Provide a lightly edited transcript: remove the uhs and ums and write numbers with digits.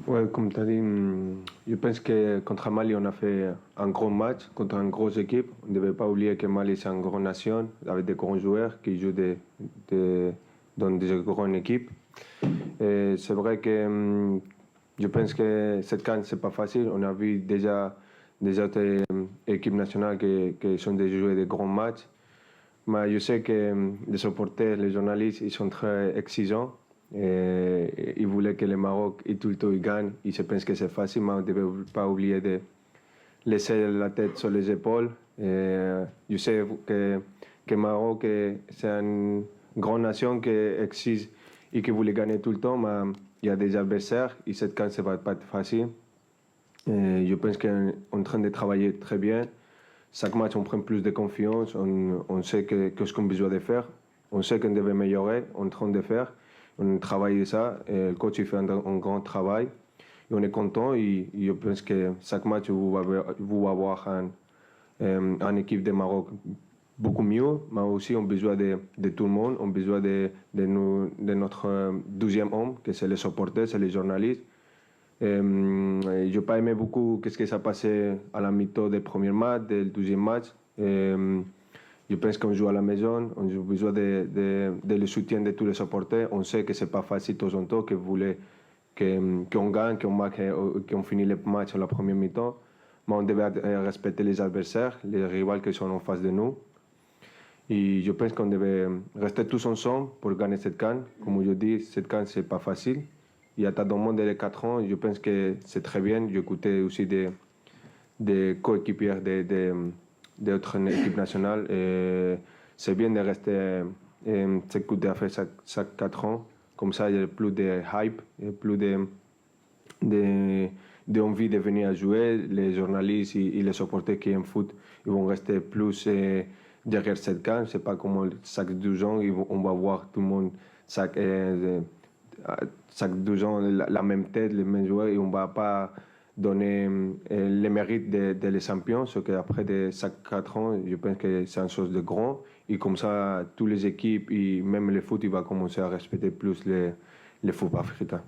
Ouais, comme tu as dit, je pense que contre Mali, on a fait un gros match contre une grosse équipe. On ne devait pas oublier que Mali, c'est une grande nation avec des grands joueurs qui jouent dans des grandes équipes. Et c'est vrai que je pense que cette CAN, c'est pas facile. On a vu déjà des autres équipes nationales qui sont déjà jouées des grands matchs. Mais je sais que les supporters, les journalistes, ils sont très exigeants. Et ils voulaient que le Maroc et tout le temps ils gagnent. Ils se pensent que c'est facile, mais on ne devait pas oublier de laisser la tête sur les épaules. Je sais que le Maroc, c'est une grande nation qui exige et qui voulait gagner tout le temps, mais il y a des adversaires et cette CAN, ça ne va pas être facile. Je pense qu'on est en train de travailler très bien. Chaque match, on prend plus de confiance, on sait ce qu'on a besoin de faire, on sait qu'on devait améliorer, on est en train de faire, on travaille ça, et le coach il fait un grand travail, et on est content, et je pense que chaque match, vous va avoir une équipe de Maroc beaucoup mieux, mais aussi on a besoin de tout le monde, on a besoin de notre deuxième homme, que c'est les supporters, c'est les journalistes. Je n'ai pas aimé beaucoup ce qui s'est passé à la mi-temps des premiers matchs, du deuxième match. Je pense qu'on joue à la maison, on a besoin de le soutien de tous les supporters. On sait que ce n'est pas facile de temps en temps, que vous voulez qu'on gagne, qu'on finisse le match à la première mi-temps. Mais on devait respecter les adversaires, les rivaux qui sont en face de nous. Et je pense qu'on devait rester tous ensemble pour gagner cette CAN. Comme je dis, cette CAN, ce n'est pas facile. Il y a dans le monde des 4 ans, je pense que c'est très bien. J'ai écouté aussi des coéquipiers d'autres équipes nationales. Et c'est bien de rester s'écouter après chaque 4 ans. Comme ça, il y a plus de hype, il y a plus d'envie de venir à jouer. Les journalistes et les supporters qui aiment foot, ils vont rester plus derrière cette CAN. C'est pas comme chaque 12 ans, on va voir tout le monde chaque 12 ans la même tête, les mêmes joueurs, et on ne va pas donner les mérites des champions, ce qu'après chaque 4 ans, je pense que c'est une chose de grand. Et comme ça, toutes les équipes, et même le foot, il va commencer à respecter plus le foot africain.